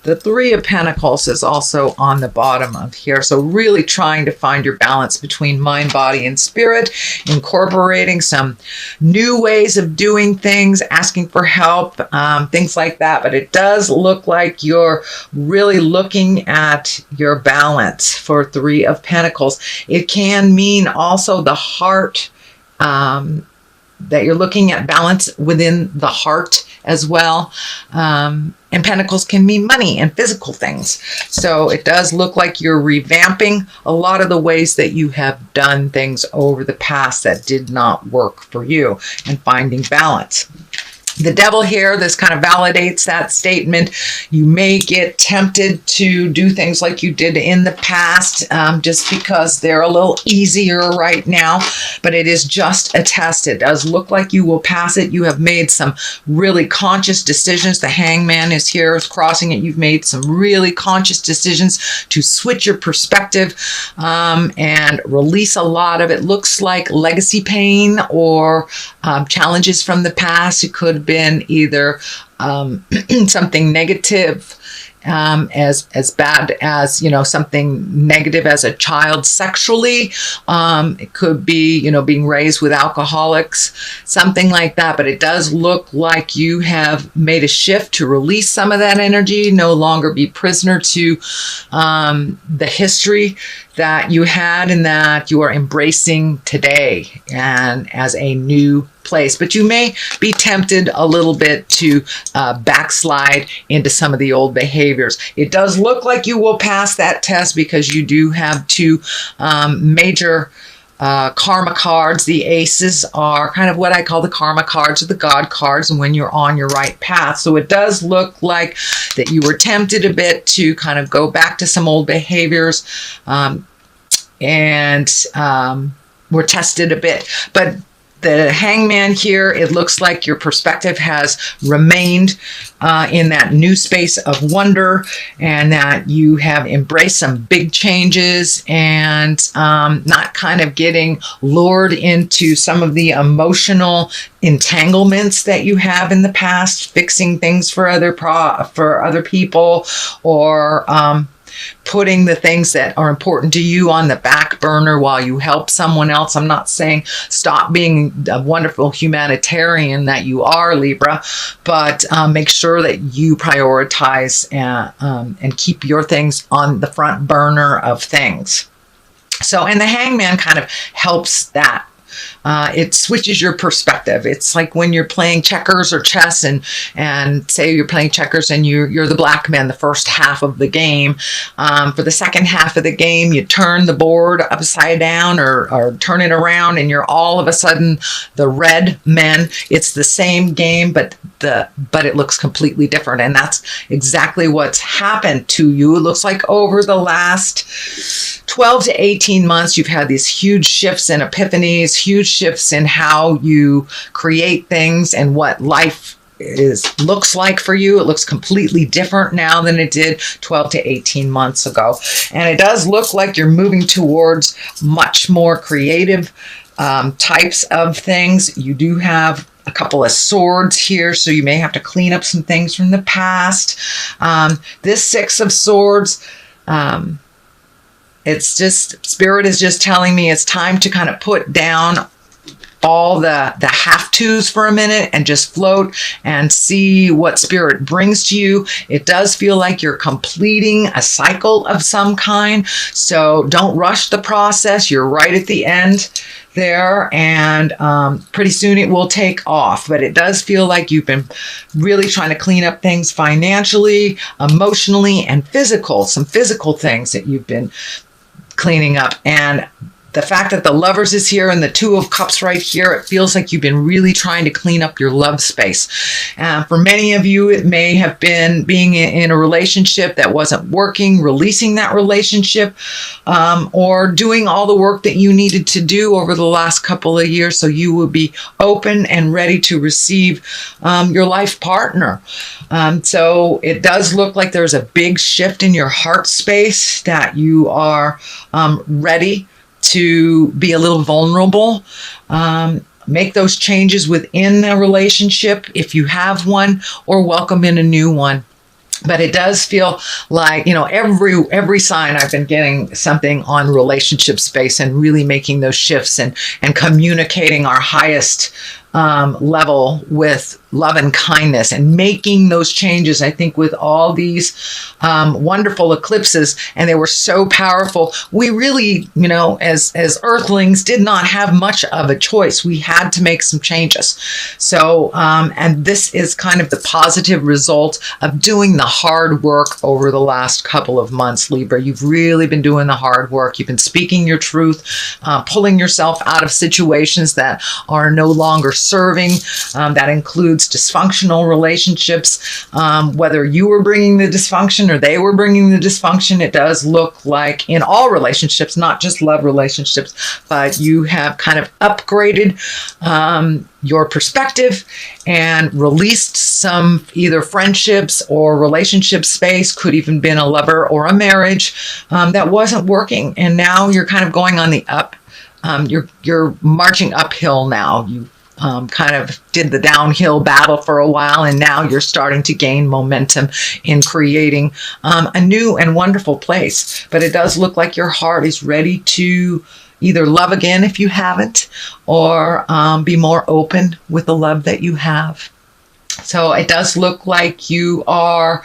The Three of Pentacles is also on the bottom of here. So really trying to find your balance between mind, body, and spirit, incorporating some new ways of doing things, asking for help, things like that. But it does look like you're really looking at your balance for Three of Pentacles. It can mean also the heart, that you're looking at balance within the heart as well. And pentacles can mean money and physical things. So it does look like you're revamping a lot of the ways that you have done things over the past that did not work for you, and finding balance. The Devil here, this kind of validates that statement. You may get tempted to do things like you did in the past, just because they're a little easier right now, but it is just a test. It does look like you will pass it. You have made some really conscious decisions. The Hangman is here, is crossing it. You've made some really conscious decisions to switch your perspective, and release a lot of it. Looks like legacy pain or challenges from the past. It could have been either something negative, as bad as, something negative as a child sexually. It could be, being raised with alcoholics, something like that. But it does look like you have made a shift to release some of that energy, no longer be prisoner to the history that you had, and that you are embracing today and as a new place. But you may be tempted a little bit to backslide into some of the old behaviors. It does look like you will pass that test because you do have two major karma cards. The aces are kind of what I call the karma cards, or the God cards, and when you're on your right path. So it does look like that you were tempted a bit to kind of go back to some old behaviors, and were tested a bit. But the Hangman here, it looks like your perspective has remained in that new space of wonder, and that you have embraced some big changes, and not kind of getting lured into some of the emotional entanglements that you have in the past, fixing things for other people, or putting the things that are important to you on the back burner while you help someone else. I'm not saying stop being a wonderful humanitarian that you are, Libra, but make sure that you prioritize and keep your things on the front burner of things. So, and the Hangman kind of helps that. It switches your perspective. It's like when you're playing checkers or chess, and say you're playing checkers and you're the black man the first half of the game. For the second half of the game, you turn the board upside down or turn it around, and you're all of a sudden the red men. It's the same game, but it looks completely different. And that's exactly what's happened to you. It looks like over the last 12 to 18 months, you've had these huge shifts and epiphanies, huge shifts in how you create things and what life looks like for you. It looks completely different now than it did 12 to 18 months ago. And it does look like you're moving towards much more creative types of things. You do have a couple of swords here, so you may have to clean up some things from the past. This Six of Swords, it's just, Spirit is just telling me it's time to kind of put down all the have-tos for a minute and just float and see what Spirit brings to you. It does feel like you're completing a cycle of some kind, so don't rush the process. You're right at the end there, and pretty soon it will take off. But it does feel like you've been really trying to clean up things financially, emotionally, and some physical things that you've been cleaning up. And the fact that the Lovers is here and the Two of Cups right here, it feels like you've been really trying to clean up your love space. For many of you, it may have been being in a relationship that wasn't working, releasing that relationship, or doing all the work that you needed to do over the last couple of years so you will be open and ready to receive your life partner. So it does look like there's a big shift in your heart space, that you are ready to be a little vulnerable, make those changes within the relationship if you have one, or welcome in a new one. But it does feel like, every sign I've been getting something on relationship space and really making those shifts and communicating our highest level with love and kindness and making those changes. I think with all these wonderful eclipses, and they were so powerful, we really, as earthlings, did not have much of a choice. We had to make some changes. So, and this is kind of the positive result of doing the hard work over the last couple of months, Libra. You've really been doing the hard work. You've been speaking your truth, pulling yourself out of situations that are no longer serving. That includes dysfunctional relationships, whether you were bringing the dysfunction or they were bringing the dysfunction. It does look like in all relationships, not just love relationships, but you have kind of upgraded your perspective and released some either friendships or relationship space, could even been a lover or a marriage that wasn't working. And now you're kind of going on the up. You're marching uphill now. You kind of did the downhill battle for a while, and now you're starting to gain momentum in creating a new and wonderful place. But it does look like your heart is ready to either love again if you haven't, or be more open with the love that you have. So it does look like you are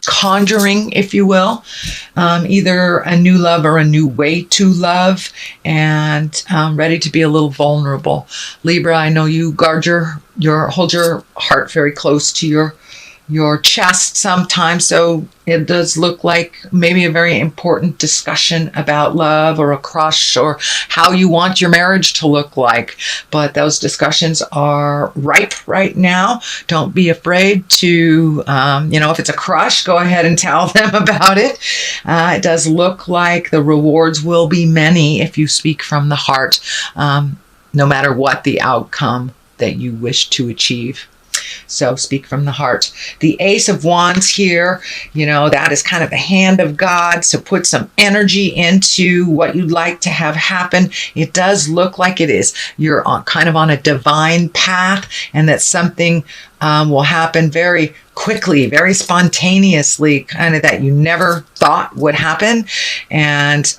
conjuring, if you will, either a new love or a new way to love, and ready to be a little vulnerable. Libra, I know you hold your heart very close to your chest sometimes, so it does look like maybe a very important discussion about love or a crush or how you want your marriage to look like. But those discussions are ripe right now. Don't be afraid to, if it's a crush, go ahead and tell them about it. It does look like the rewards will be many if you speak from the heart, no matter what the outcome that you wish to achieve. So speak from the heart. The Ace of Wands here, that is kind of the hand of God. So put some energy into what you'd like to have happen. It does look like it is. You're kind of on a divine path, and that something will happen very quickly, very spontaneously, kind of that you never thought would happen. And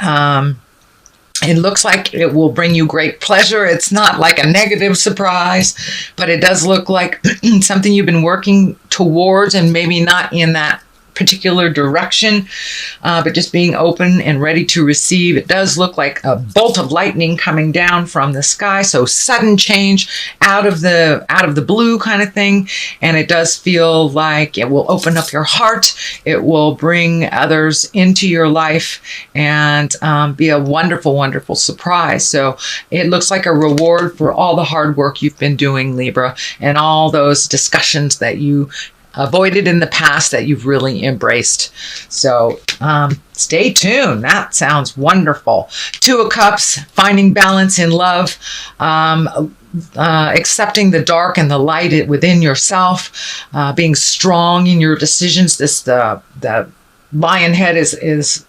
it looks like it will bring you great pleasure. It's not like a negative surprise, but it does look like something you've been working towards, and maybe not in that particular direction, but just being open and ready to receive. It does look like a bolt of lightning coming down from the sky, so sudden change out of the blue kind of thing. And it does feel like it will open up your heart. It will bring others into your life and be a wonderful, wonderful surprise. So it looks like a reward for all the hard work you've been doing, Libra, and all those discussions that you avoided in the past that you've really embraced. So stay tuned. That sounds wonderful. Two of Cups, finding balance in love, accepting the dark and the light within yourself, being strong in your decisions. The lion head is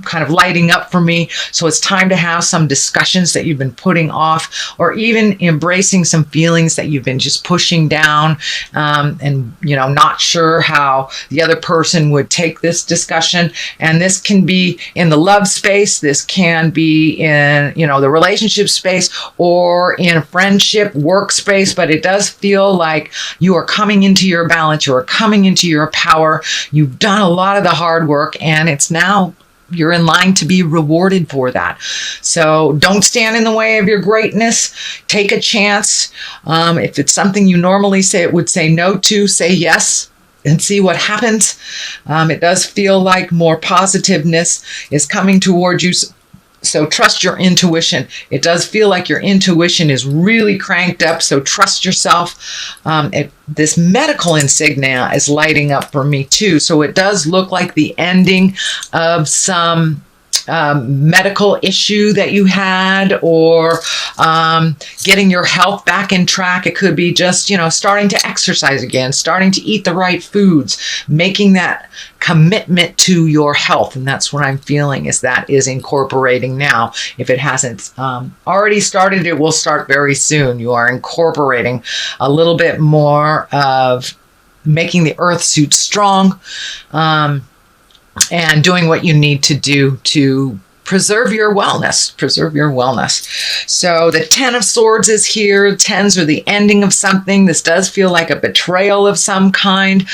kind of lighting up for me. So it's time to have some discussions that you've been putting off, or even embracing some feelings that you've been just pushing down, and not sure how the other person would take this discussion. And this can be in the love space, this can be in the relationship space, or in friendship, work space. But it does feel like you are coming into your balance, you are coming into your power. You've done a lot of the hard work, and it's now you're in line to be rewarded for that. So don't stand in the way of your greatness. Take a chance. If it's something you normally would say no to, say yes and see what happens. It does feel like more positiveness is coming towards you. So trust your intuition. It does feel like your intuition is really cranked up. So trust yourself. This medical insignia is lighting up for me too. So it does look like the ending of some medical issue that you had, or getting your health back in track. It could be just, starting to exercise again, starting to eat the right foods, making that commitment to your health. And that's what I'm feeling is incorporating now. If it hasn't already started, it will start very soon. You are incorporating a little bit more of making the earth suit strong, and doing what you need to do to preserve your wellness. So the 10 of Swords is here. Tens are the ending of something. This does feel like a betrayal of some kind.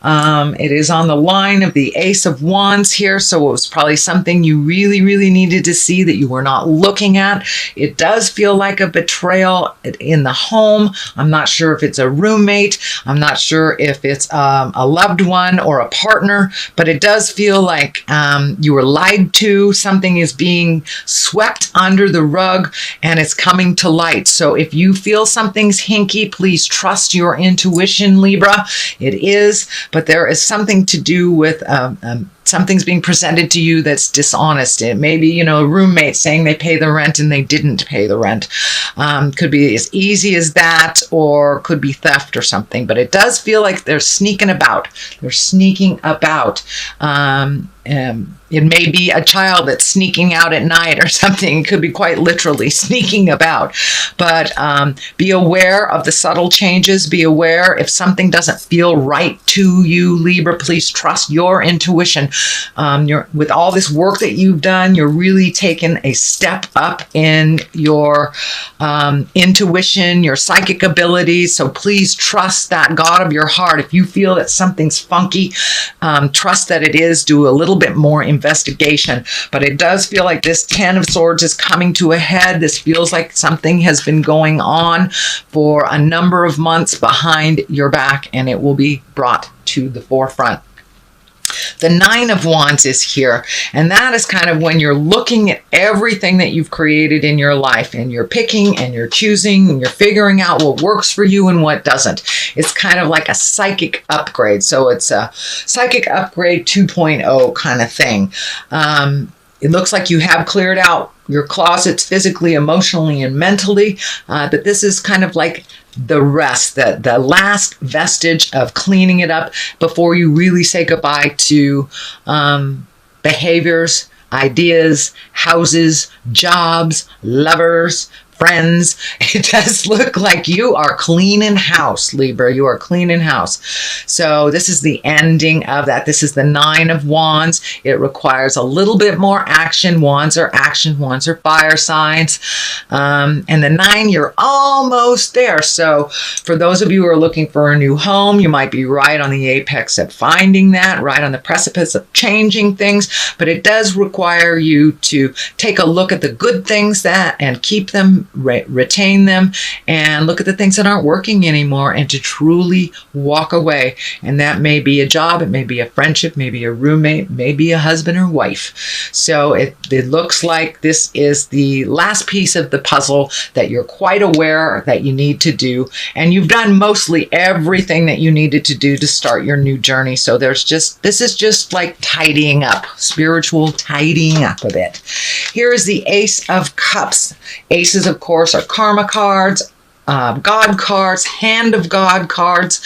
It is on the line of the Ace of Wands here. So it was probably something you really, really needed to see that you were not looking at. It does feel like a betrayal in the home. I'm not sure if it's a roommate. I'm not sure if it's a loved one or a partner, but it does feel like you were lied to. Something is being swept under the rug and it's coming to light. So if you feel something's hinky, please trust your intuition, Libra. It is, but there is something to do with something's being presented to you that's dishonest. It may be, a roommate saying they pay the rent and they didn't pay the rent. Could be as easy as that, or could be theft or something. But it does feel like they're sneaking about. It may be a child that's sneaking out at night or something. It could be quite literally sneaking about. But be aware of the subtle changes. Be aware if something doesn't feel right to you, Libra. Please trust your intuition. With all this work that you've done, you're really taking a step up in your intuition, your psychic abilities. So please trust that God of your heart. If you feel that something's funky, trust that it is. Do a little bit more investigation. But it does feel like this 10 of Swords is coming to a head. This feels like something has been going on for a number of months behind your back, and it will be brought to the forefront. The 9 of Wands is here, and that is kind of when you're looking at everything that you've created in your life, and you're picking and you're choosing and you're figuring out what works for you and what doesn't. It's kind of like a psychic upgrade. So it's a psychic upgrade 2.0 kind of thing. It looks like you have cleared out your closets physically, emotionally, and mentally, but this is kind of like the rest, the last vestige of cleaning it up before you really say goodbye to behaviors, ideas, houses, jobs, lovers, friends. It does look like you are cleaning house, Libra. You are cleaning house. So this is the ending of that. This is the 9 of Wands. It requires a little bit more action. Wands are action. Wands are fire signs. And the 9, you're almost there. So for those of you who are looking for a new home, you might be right on the apex of finding that, right on the precipice of changing things. But it does require you to take a look at the good things and keep them, retain them, and look at the things that aren't working anymore, and to truly walk away. And that may be a job, it may be a friendship, maybe a roommate, maybe a husband or wife. So it looks like this is the last piece of the puzzle that you're quite aware that you need to do, and you've done mostly everything that you needed to do to start your new journey. So this is just like tidying up, spiritual tidying up a bit. Here is the Ace of Cups. Aces, of course, are karma cards, God cards, hand of God cards,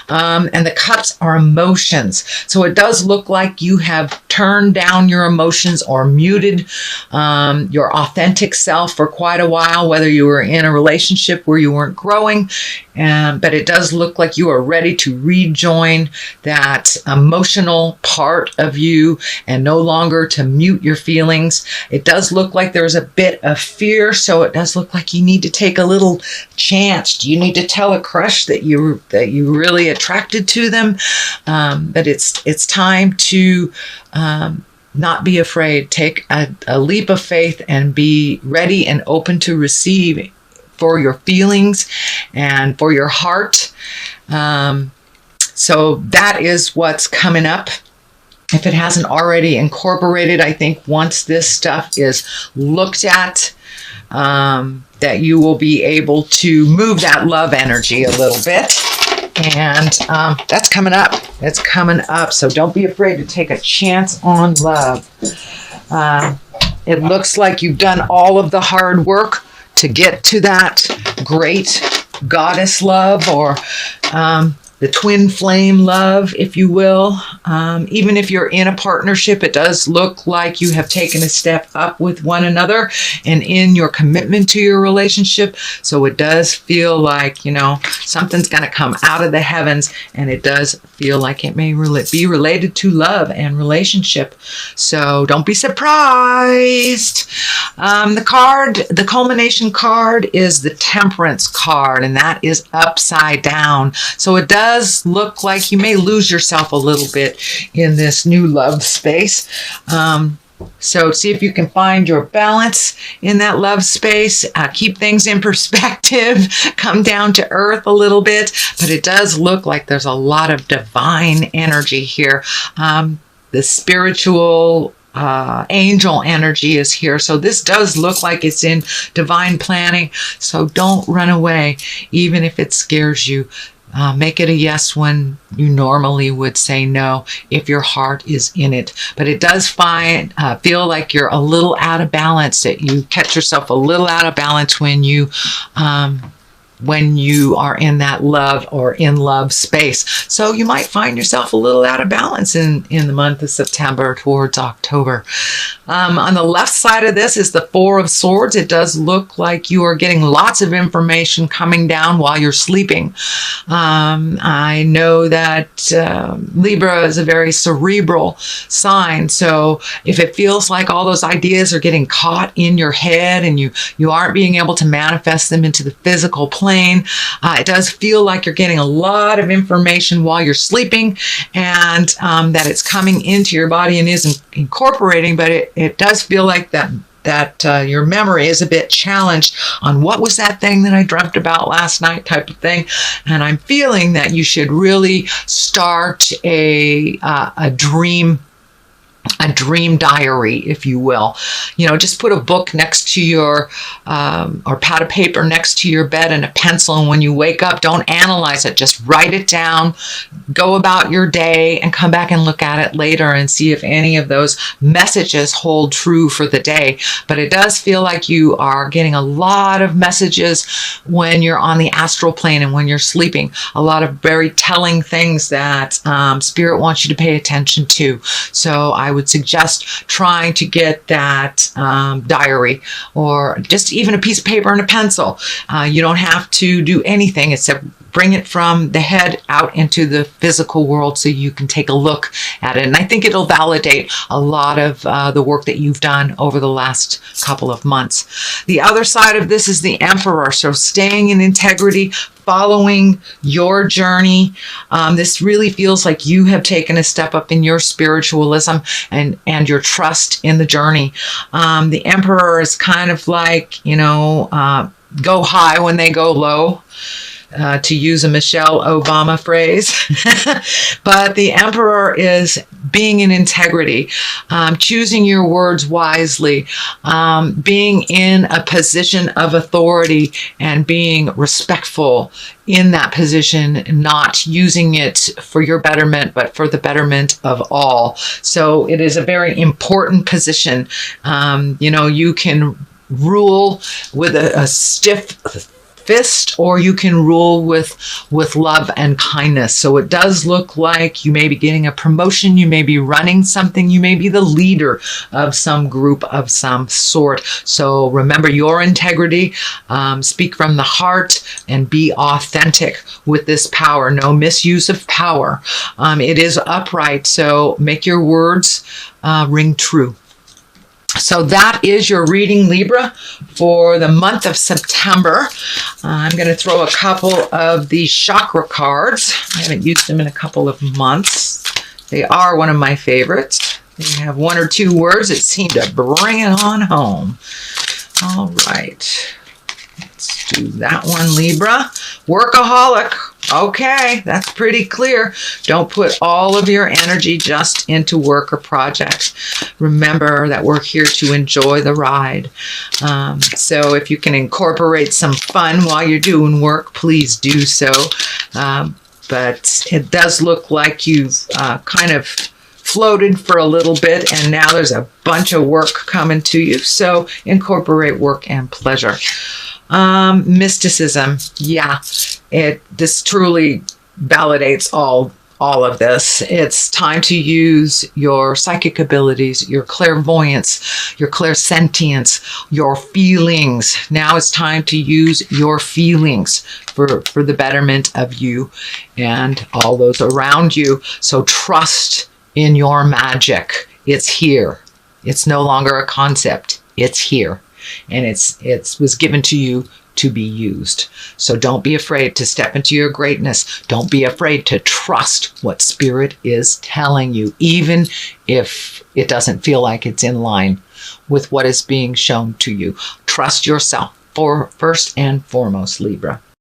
and the cups are emotions. So it does look like you have turned down your emotions or muted your authentic self for quite a while, whether you were in a relationship where you weren't growing, but it does look like you are ready to rejoin that emotional part of you and no longer to mute your feelings. It does look like there's a bit of fear, so it does look like you need to take a little chance. You need to tell a crush that you really attracted to them, but it's time to not be afraid. Take a leap of faith and be ready and open to receive for your feelings and for your heart. So that is what's coming up. If it hasn't already incorporated, I think once this stuff is looked at, that you will be able to move that love energy a little bit. And that's coming up. That's coming up. So don't be afraid to take a chance on love. It looks like you've done all of the hard work to get to that great goddess love or the twin flame love, if you will. Even if you're in a partnership, it does look like you have taken a step up with one another and in your commitment to your relationship. So it does feel like, you know, something's going to come out of the heavens, and it does feel like it may be related to love and relationship. So don't be surprised. The culmination card is the Temperance card, and that is upside down. So it does look like you may lose yourself a little bit in this new love space. So see if you can find your balance in that love space. Keep things in perspective. Come down to earth a little bit. But it does look like there's a lot of divine energy here. The spiritual angel energy is here. So this does look like it's in divine planning. So don't run away, even if it scares you. Make it a yes when you normally would say no if your heart is in it. But it does feel like you're a little out of balance, that you catch yourself a little out of balance when you are in that love or in love space. So you might find yourself a little out of balance in the month of September towards October. On the left side of this is the Four of Swords. It does look like you are getting lots of information coming down while you're sleeping. I know that Libra is a very cerebral sign. So if it feels like all those ideas are getting caught in your head and you aren't being able to manifest them into the physical plane, it does feel like you're getting a lot of information while you're sleeping, and that it's coming into your body and is incorporating, but it does feel like that your memory is a bit challenged on what was that thing that I dreamt about last night type of thing. And I'm feeling that you should really start a dream diary, if you will. You know, just put a book next to your, or pad of paper next to your bed and a pencil. And when you wake up, don't analyze it. Just write it down, go about your day, and come back and look at it later and see if any of those messages hold true for the day. But it does feel like you are getting a lot of messages when you're on the astral plane and when you're sleeping. A lot of very telling things that Spirit wants you to pay attention to. So I would suggest trying to get that diary, or just even a piece of paper and a pencil. You don't have to do anything except bring it from the head out into the physical world so you can take a look at it. And I think it'll validate a lot of the work that you've done over the last couple of months. The other side of this is the Emperor. So staying in integrity, following your journey. This really feels like you have taken a step up in your spiritualism and your trust in the journey. The Emperor is kind of like, you know, go high when they go low. To use a Michelle Obama phrase. But the Emperor is being in integrity, choosing your words wisely, being in a position of authority and being respectful in that position, not using it for your betterment, but for the betterment of all. So it is a very important position. You know, you can rule with a stiff fist, or you can rule with love and kindness. So it does look like you may be getting a promotion, you may be running something, you may be the leader of some group of some sort. So remember your integrity, speak from the heart, and be authentic with this power. No misuse of power. It is upright, so make your words ring true. So that is your reading, Libra, for the month of September. I'm going to throw a couple of the chakra cards. I haven't used them in a couple of months. They are one of my favorites. They have one or two words that seem to bring it on home. All right. Let's do that one, Libra. Workaholic. Okay, that's pretty clear. Don't put all of your energy just into work or projects. Remember that we're here to enjoy the ride. So if you can incorporate some fun while you're doing work, please do so. But it does look like you've kind of floated for a little bit, and now there's a bunch of work coming to you. So incorporate work and pleasure. Mysticism. Yeah, this truly validates all of this. It's time to use your psychic abilities, your clairvoyance, your clairsentience, your feelings. Now it's time to use your feelings for the betterment of you and all those around you. So trust in your magic. It's here. It's no longer a concept. It's here. And it was given to you to be used. So don't be afraid to step into your greatness. Don't be afraid to trust what Spirit is telling you, even if it doesn't feel like it's in line with what is being shown to you. Trust yourself first and foremost, Libra.